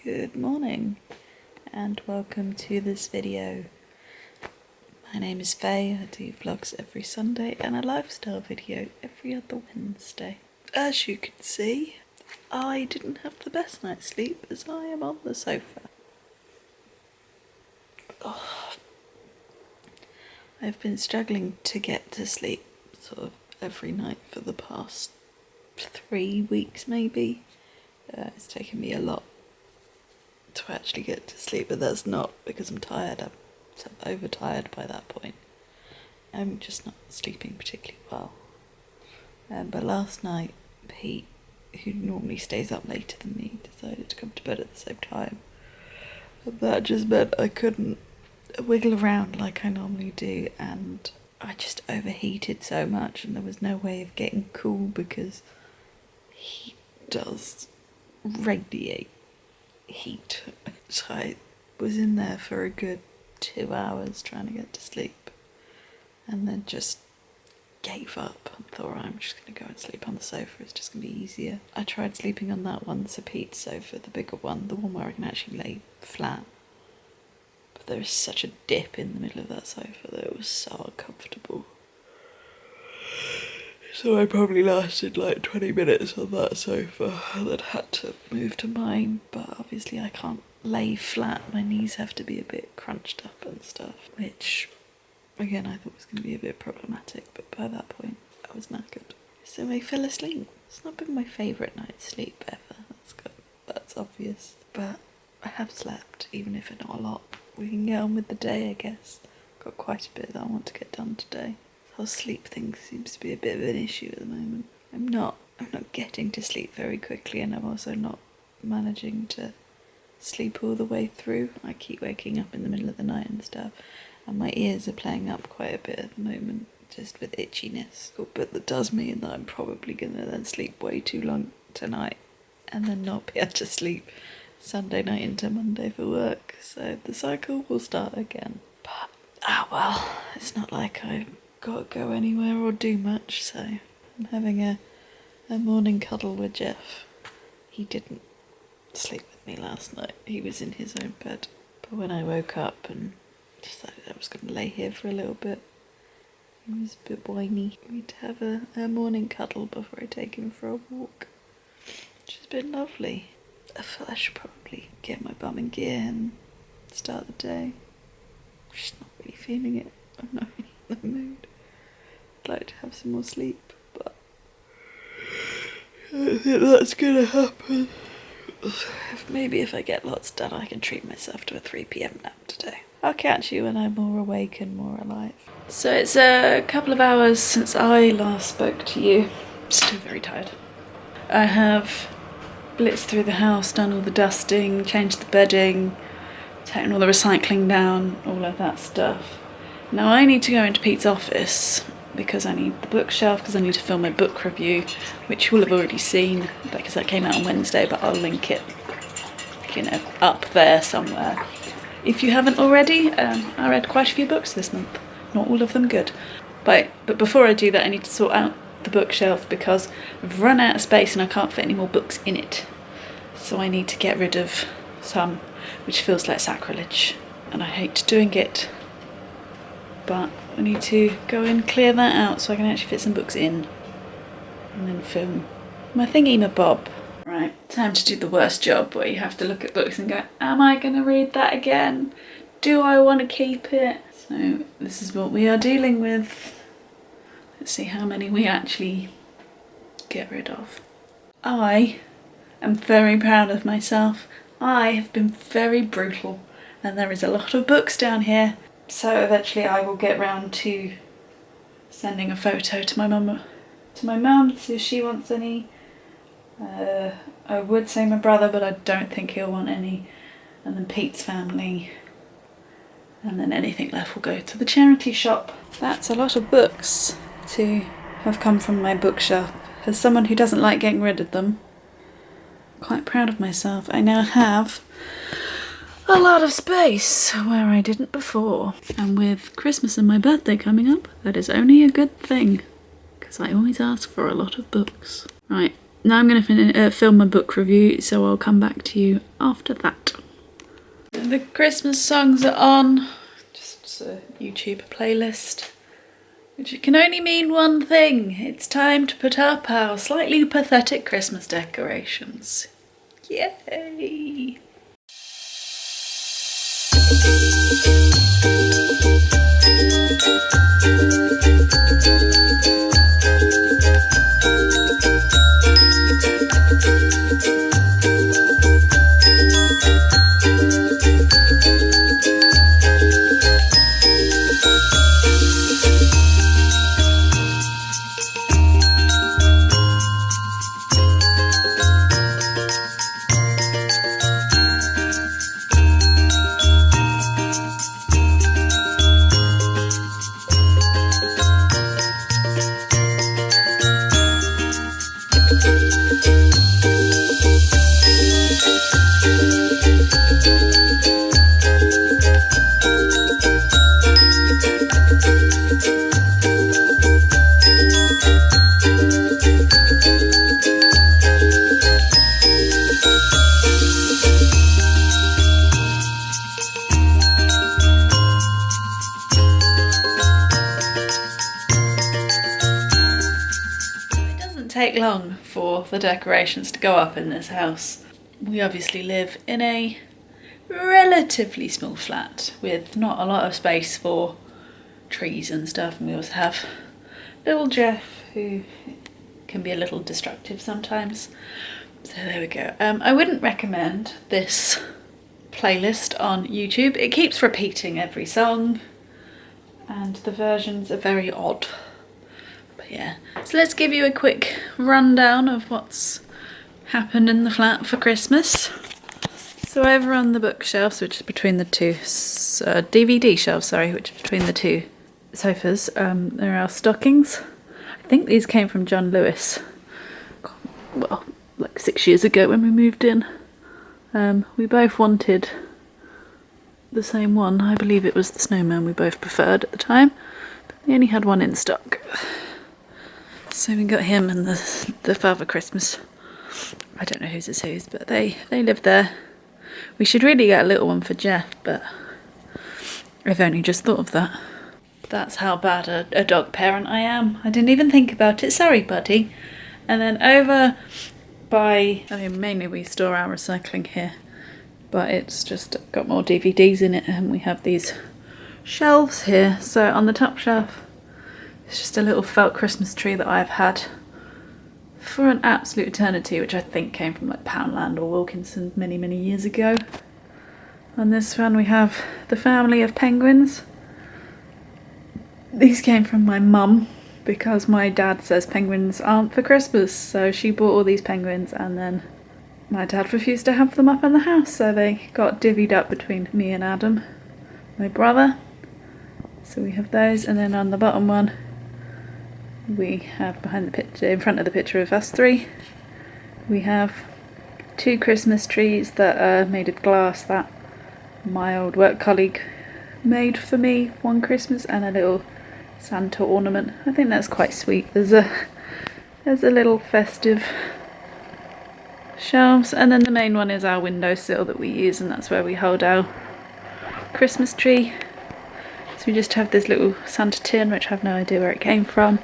Good morning and welcome to this video. My name is Faye. I do vlogs every Sunday and a lifestyle video every other Wednesday. As you can see, I didn't have the best night's sleep as I am on the sofa. I've been struggling to get to sleep sort of every night for the past 3 weeks maybe. It's taken me a lot to actually get to sleep, but that's not because I'm tired. I'm so overtired by that point. I'm just not sleeping particularly well. But last night, Pete, who normally stays up later than me, decided to come to bed at the same time. And that just meant I couldn't wiggle around like I normally do, and I just overheated so much and there was no way of getting cool because he does radiate heat. So I was in there for a good 2 hours trying to get to sleep and then just gave up and thought, I'm just going to go and sleep on the sofa, it's just going to be easier. I tried sleeping on that one, Sir Pete's sofa, the bigger one, the one where I can actually lay flat. But there is such a dip in the middle of that sofa that it was so uncomfortable. So I probably lasted like 20 minutes on that sofa and then had to move to mine. But obviously I can't lay flat, my knees have to be a bit crunched up and stuff, which again I thought was going to be a bit problematic, but by that point I was knackered. So I fell asleep. It's not been my favourite night's sleep ever, that's obvious. But I have slept, even if not a lot. We can get on with the day, I guess. Got quite a bit that I want to get done today. Whole sleep thing seems to be a bit of an issue at the moment. I'm not getting to sleep very quickly, and I'm also not managing to sleep all the way through. I keep waking up in the middle of the night and stuff, and my ears are playing up quite a bit at the moment, just with itchiness. But that does mean that I'm probably gonna then sleep way too long tonight and then not be able to sleep Sunday night into Monday for work. So the cycle will start again. But well, it's not like I've got to go anywhere or do much, so I'm having a morning cuddle with Jeff. He didn't sleep with me last night, he was in his own bed. But when I woke up and decided I was going to lay here for a little bit, he was a bit whiny. We'd have a morning cuddle before I take him for a walk, which has been lovely. I feel I should probably get my bum in gear and start the day. I'm just not really feeling it. I'm not really in the mood. I'd like to have some more sleep, but I don't think that's gonna happen. Maybe if I get lots done I can treat myself to a 3 PM nap today. I'll catch you when I'm more awake and more alive. So it's a couple of hours since I last spoke to you. I'm still very tired. I have blitzed through the house, done all the dusting, changed the bedding, taken all the recycling down, all of that stuff. Now I need to go into Pete's office because I need the bookshelf, because I need to film my book review, which you will have already seen because that came out on Wednesday, but I'll link it, up there somewhere. If you haven't already, I read quite a few books this month, not all of them good. But before I do that I need to sort out the bookshelf because I've run out of space and I can't fit any more books in it. So I need to get rid of some, which feels like sacrilege, and I hate doing it. But I need to go and clear that out so I can actually fit some books in and then film my thingy-ma-bob. Right, time to do the worst job where you have to look at books and go, am I going to read that again? Do I want to keep it? So this is what we are dealing with. Let's see how many we actually get rid of. I am very proud of myself. I have been very brutal and there is a lot of books down here. So eventually I will get round to sending a photo to my mum, to see if she wants any. I would say my brother, but I don't think he'll want any. And then Pete's family. And then anything left will go to the charity shop. That's a lot of books to have come from my bookshelf. As someone who doesn't like getting rid of them, I'm quite proud of myself. I now have a lot of space where I didn't before. And with Christmas and my birthday coming up, that is only a good thing, because I always ask for a lot of books. Right, now I'm going to film my book review, so I'll come back to you after that. The Christmas songs are on, just a YouTube playlist, which can only mean one thing. It's time to put up our slightly pathetic Christmas decorations. Yay! Take long for the decorations to go up in this house. We obviously live in a relatively small flat with not a lot of space for trees and stuff, and we also have little Jeff, who can be a little destructive sometimes. So there we go. I wouldn't recommend this playlist on YouTube. It keeps repeating every song and the versions are very odd. Yeah, so let's give you a quick rundown of what's happened in the flat for Christmas. So over on the bookshelves, which is between the two DVD shelves, sorry, which is between the two sofas, there are stockings. I think these came from John Lewis, well, like 6 years ago when we moved in. We both wanted the same one. I believe it was the snowman we both preferred at the time, but we only had one in stock. So we got him and the Father Christmas. I don't know whose is whose, but they live there. We should really get a little one for Jeff, but I've only just thought of that. That's how bad a dog parent I am. I didn't even think about it. Sorry, buddy. And then over by, I mean, mainly we store our recycling here, but it's just got more DVDs in it, and we have these shelves here. So on the top shelf, it's just a little felt Christmas tree that I've had for an absolute eternity, which I think came from like Poundland or Wilkinson many, many years ago. On this one we have the family of penguins. These came from my mum because my dad says penguins aren't for Christmas, so she bought all these penguins and then my dad refused to have them up in the house, so they got divvied up between me and Adam, my brother. So we have those, and then on the bottom one we have behind the picture, in front of the picture of us three, we have two Christmas trees that are made of glass that my old work colleague made for me one Christmas, and a little Santa ornament. I think that's quite sweet. There's a little festive shelves, and then the main one is our windowsill that we use, and that's where we hold our Christmas tree. So we just have this little Santa tin, which I have no idea where it came from.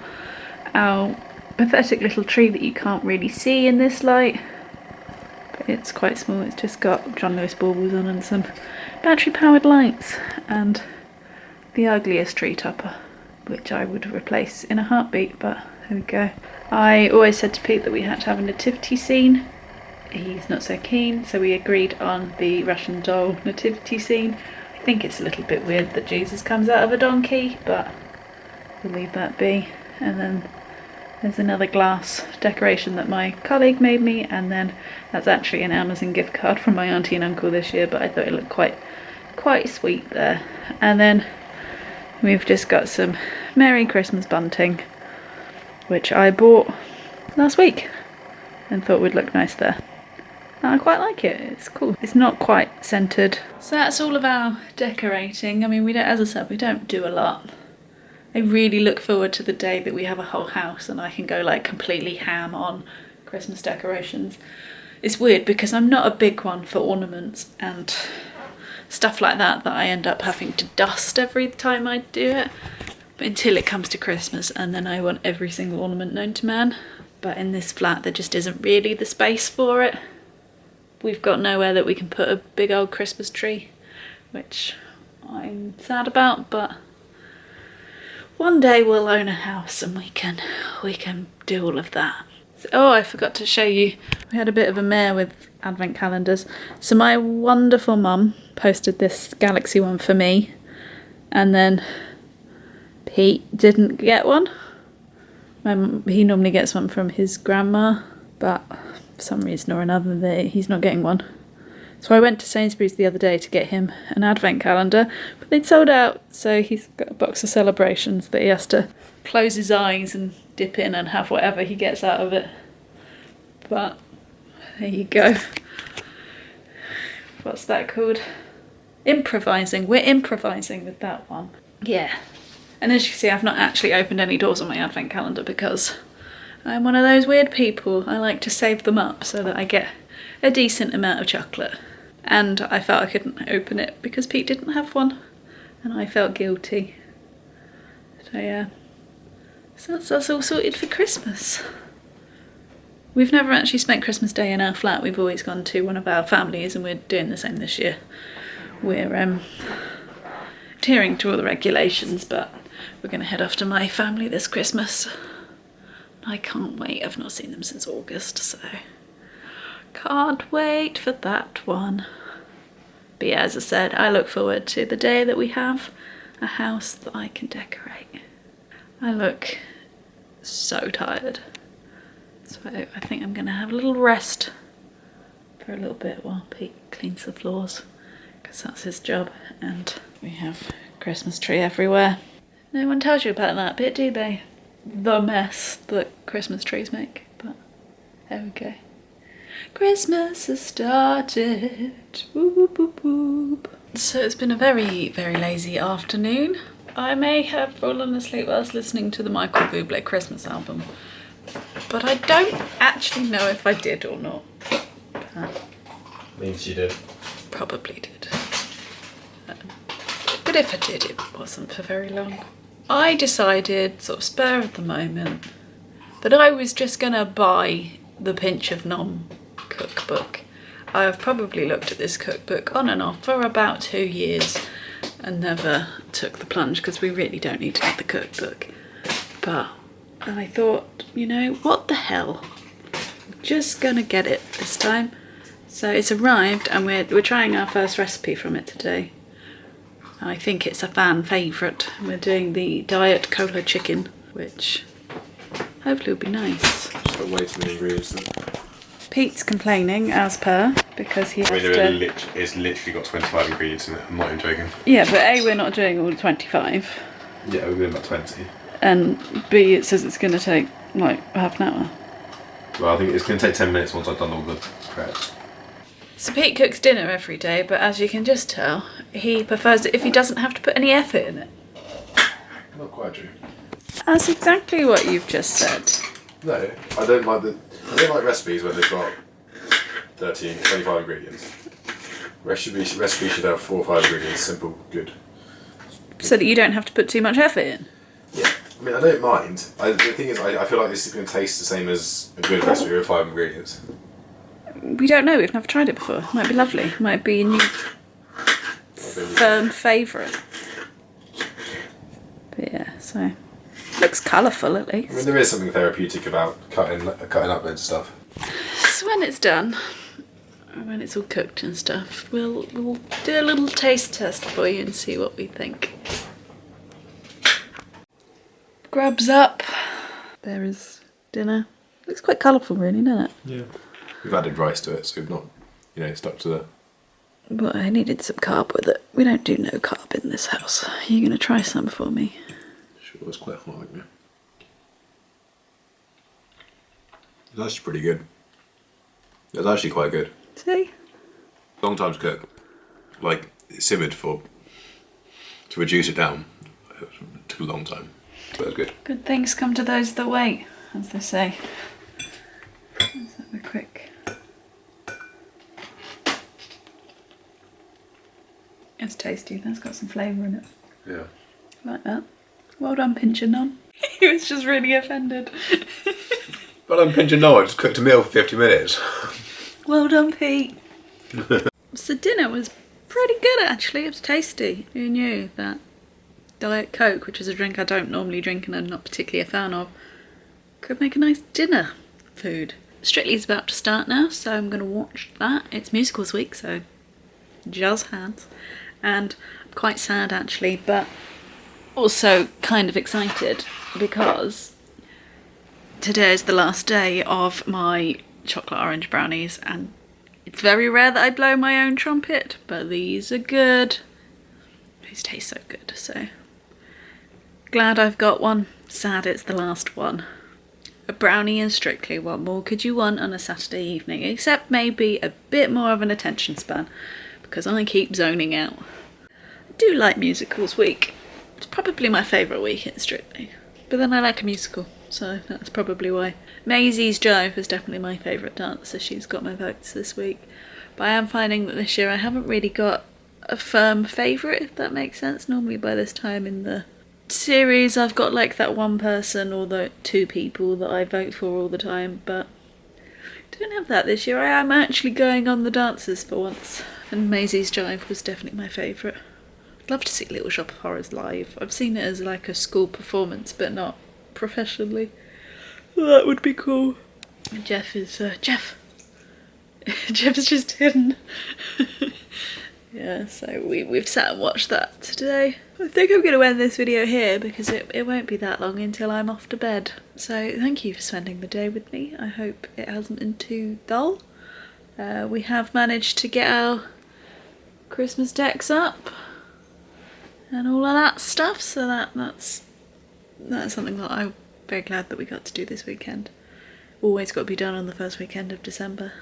Our pathetic little tree that you can't really see in this light, but it's quite small. It's just got John Lewis baubles on and some battery powered lights, and the ugliest tree topper, which I would replace in a heartbeat, but there we go. I always said to Pete that we had to have a nativity scene. He's not so keen, so we agreed on the Russian doll nativity scene. I think it's a little bit weird that Jesus comes out of a donkey, but we'll leave that be. And then there's another glass decoration that my colleague made me, and then that's actually an Amazon gift card from my auntie and uncle this year, but I thought it looked quite sweet there. And then we've just got some Merry Christmas bunting, which I bought last week and thought would look nice there. I quite like it, it's cool. It's not quite centred. So that's all of our decorating. I mean, we don't, as I said, we don't do a lot. I really look forward to the day that we have a whole house and I can go like completely ham on Christmas decorations. It's weird because I'm not a big one for ornaments and stuff like that I end up having to dust every time I do it. But until it comes to Christmas, and then I want every single ornament known to man. But in this flat there just isn't really the space for it. We've got nowhere that we can put a big old Christmas tree, which I'm sad about, but one day we'll own a house and we can do all of that. Oh, I forgot to show you. We had a bit of a mare with advent calendars. So my wonderful mum posted this galaxy one for me, and then Pete didn't get one. He normally gets one from his grandma, but for some reason or another he's not getting one. So I went to Sainsbury's the other day to get him an advent calendar, but they'd sold out, so he's got a box of celebrations that he has to close his eyes and dip in and have whatever he gets out of it. But there you go. What's that called? Improvising. We're improvising with that one. Yeah. And as you can see, I've not actually opened any doors on my advent calendar because I'm one of those weird people. I like to save them up so that I get a decent amount of chocolate. And I felt I couldn't open it because Pete didn't have one, and I felt guilty. So yeah, so that's all sorted for Christmas. We've never actually spent Christmas Day in our flat. We've always gone to one of our families, and we're doing the same this year. We're adhering to all the regulations, but we're going to head off to my family this Christmas. I can't wait. I've not seen them since August, so can't wait for that one. But yeah, as I said, I look forward to the day that we have a house that I can decorate. I look so tired, so I think I'm gonna have a little rest for a little bit while Pete cleans the floors, because that's his job. And we have a Christmas tree everywhere. No one tells you about that bit, do they? The mess that Christmas trees make. But there we go. Christmas has started. Boop, boop, boop, boop. So it's been a very, very lazy afternoon. I may have fallen asleep whilst listening to the Michael Bublé Christmas album, but I don't actually know if I did or not. Means you did. Probably did. But if I did, it wasn't for very long. I decided, sort of spur of the moment, that I was just gonna buy the Pinch of Nom cookbook. I have probably looked at this cookbook on and off for about 2 years and never took the plunge because we really don't need to get the cookbook. But I thought, you know, what the hell? I'm just gonna get it this time. So it's arrived and we're trying our first recipe from it today. I think it's a fan favourite. We're doing the diet cola chicken, which hopefully will be nice. Just got way too many ingredients. Pete's complaining, as per, because he has It's literally got 25 ingredients in it. I'm not even joking. Yeah, but A, we're not doing all 25. Yeah, we're doing about 20. And B, it says it's going to take, like, half an hour. Well, I think it's going to take 10 minutes once I've done all the preps. So Pete cooks dinner every day, but as you can just tell, he prefers it if he doesn't have to put any effort in it. Not quite true. That's exactly what you've just said. No, I don't like recipes where they've got 13, 25 ingredients. Recipe should have 4 or 5 ingredients, simple, good. So that you don't have to put too much effort in. Yeah, I mean, I don't mind. The thing is, I feel like this is going to taste the same as a good recipe with 5 ingredients. We don't know, we've never tried it before. Might be lovely. Might be a new firm favourite. But yeah, so looks colourful at least. I mean, there is something therapeutic about cutting up loads of stuff. So when it's done, when it's all cooked and stuff, we'll do a little taste test for you and see what we think. Grubs up. There is dinner. Looks quite colourful really, doesn't it? Yeah. We've added rice to it, so we've not, stuck to the... But I needed some carb with it. We don't do no carb in this house. Are you going to try some for me? Sure, it's quite hot, isn't it? It's actually pretty good. It's actually quite good. See? Long time to cook. Like, it simmered to reduce it down. It took a long time, but it was good. Good things come to those that wait, as they say. quick. It's tasty. That's got some flavour in it. Yeah. Like that. Well done, Pinch of Nom. He was just really offended. Well, I'm Pinch of Nom. I just cooked a meal for 50 minutes. Well done, Pete. So dinner was pretty good actually. It was tasty. Who knew that Diet Coke, which is a drink I don't normally drink and I'm not particularly a fan of, could make a nice dinner food. Strictly's about to start now, so I'm going to watch that. It's musicals week, so jazz hands. And I'm quite sad actually, but also kind of excited because today is the last day of my chocolate orange brownies, and it's very rare that I blow my own trumpet, but these are good. These taste so good, so glad I've got one. Sad it's the last one. A brownie is strictly what more could you want on a Saturday evening, except maybe a bit more of an attention span, because I keep zoning out. I do like musicals week. It's probably my favourite week in Strictly, but then I like a musical, so that's probably why. Maisie's Jive is definitely my favourite dance, so she's got my votes this week. But I am finding that this year I haven't really got a firm favourite, if that makes sense. Normally by this time in the series I've got like that one person or the two people that I vote for all the time, but I don't have that this year. I am actually going on the dances for once, and Maisie's Jive was definitely my favourite. I'd love to see Little Shop of Horrors live. I've seen it as like a school performance, but not professionally. That would be cool. And Jeff is Jeff is just hidden. Yeah, so we've sat and watched that today. I think I'm going to end this video here because it won't be that long until I'm off to bed. So thank you for spending the day with me. I hope it hasn't been too dull. We have managed to get our Christmas decks up and all of that stuff, so that's something that I'm very glad that we got to do this weekend. Always got to be done on the first weekend of December.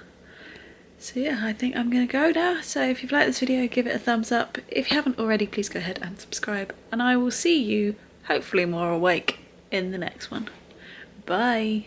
So yeah, I think I'm going to go now. So if you've liked this video, give it a thumbs up. If you haven't already, please go ahead and subscribe. And I will see you, hopefully more awake, in the next one. Bye!